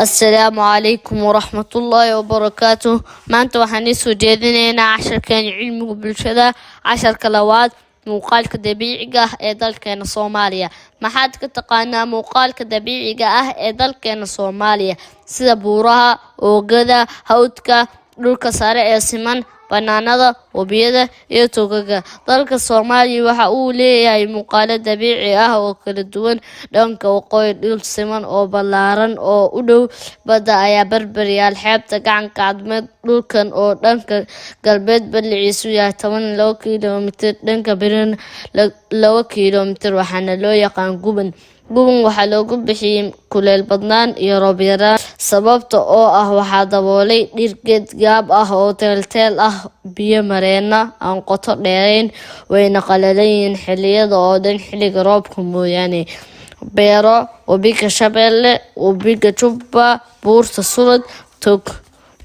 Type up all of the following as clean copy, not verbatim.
السلام عليكم ورحمة الله وبركاته. maanta waxaan isoo jeedinaynaa casharkeena cilmiga bulshada. Casharka labaad, muuqaalka dabiiciga ah ee dalkeena Soomaaliya. Maxaad ka taqaanaa muuqaalka dabiiciga ah ee dalkeena Soomaaliya? Sida buuraha, oogada, hawdka, dhulka sare ee siman, bannaanada, webiyada iyo togagga. Dalka Soomaaliya waxa uu leeyahay muuqaalo dabiici ah oo kala duwan. Dhanka waqooyi, dhul siman oo ballaaran oo u dhow badda ayaa barbar yaal xeebta gacanka cadmeed. Dhulkan oo dhanka galbeed balliciisu yahay 12 kiiloomitir, dhanka birina 2 kiiloomitir, waxaana loo yaqaan guban. Guban waxaa loogu bixiyey kuleyl badnaan iyo roob yaraan, sababta oo ah waxaa daboolay dhir geed gaab ah oo teel ah, biyo mareena aan qoto dheerayn, wayna qalalan yihiin xilliyada oo dhan xilliga roobka mooyaane. Beero, webiga Shabeelle, webiga Jubba, buurta Sulad, tog.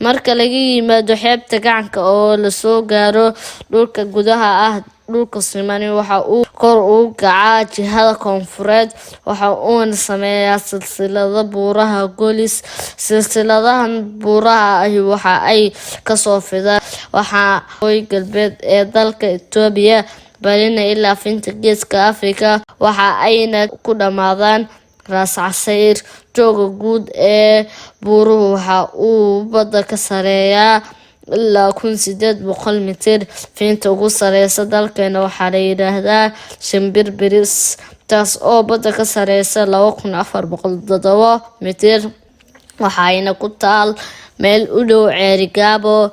Marka laga yimaado xeebta gacanka oo la soo gaaro dhulka gudaha ah, dhulka simani waxa uu kor u kacaa jihada koonfureed, waxa uuna sameeyaa silsilado buuraha Golis. Silsiladahan buuraha ahi waxa ay kasoo fidaan waqooyi galbeed ee dalka Itoobiya, barina ilaa finta geeska Afrika, waxa ayna ku dhamaadaan Ras Casayr. Jooga guud ee buuruhu waxa uu badda ka sareeyaa ilaa 1800 mitir. Finta ugu sareysa dalkeena waxaa la yiraahdaa Shimbir-biris, taas oo badda ka sareysa 2407 mitir, waxayna ku taal meel u dhow Ceerigaabo.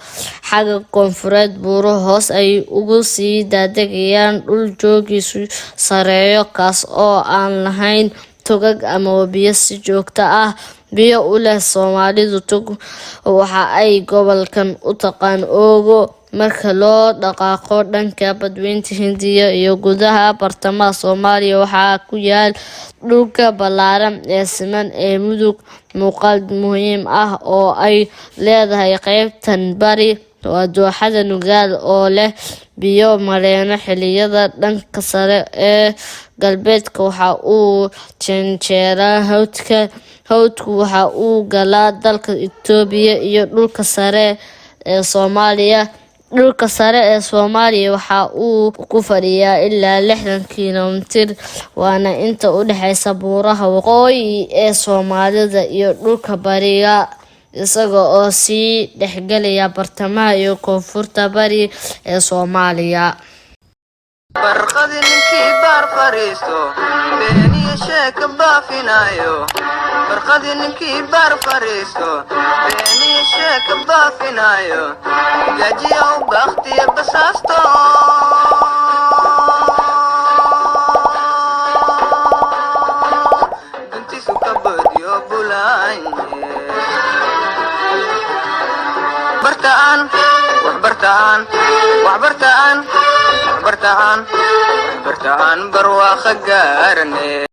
Xagga koonfureed, buuruhu hoos ay ugu sii daadegayaan dhul joogiisu sareeyo, kaas oo aan lahayn togag ama webiyo si joogto ah biyo u leh. Soomaalidu tog waxa ay gobolkan u taqaan Oogo. Marka loo dhaqaaqo dhanka badweynta Hindiya iyo gudaha bartamaha Soomaaliya, waxaa ku yaal dhulka ballaaran ee siman ee Mudug. Muuqaal muhiim ah oo ay leedahay qaybtan bari waa dooxada Nugaal oo leh biyo mareeno xilliyada. Dhanka sare ee galbeedka waxa uu janjeeraa hawdka. Hawdku waxa uu galaa dalka Itoobiya iyo dhulka sare ee Soomaaliya. Dhulka sare ee Soomaaliya waxa uu ku fadhiyaa ilaa 60 kiiloomitir, waana inta u dhaxaysa buuraha waqooyi ee Soomaalida iyo dhulka bariga, isaga oo sii dhexgalaya bartamaha iyo koonfurta bari ee Soomaaliya. barqadi ninkii baar fariisto beeniyo sheeka baafinayo barqadi ninkii baar fariisto beeniyo sheeka baafinayo gajiyo bakhtiyo basaasto duntiisu ka badiyo bulaanye bartaan bartaan barwaaqo gaarane.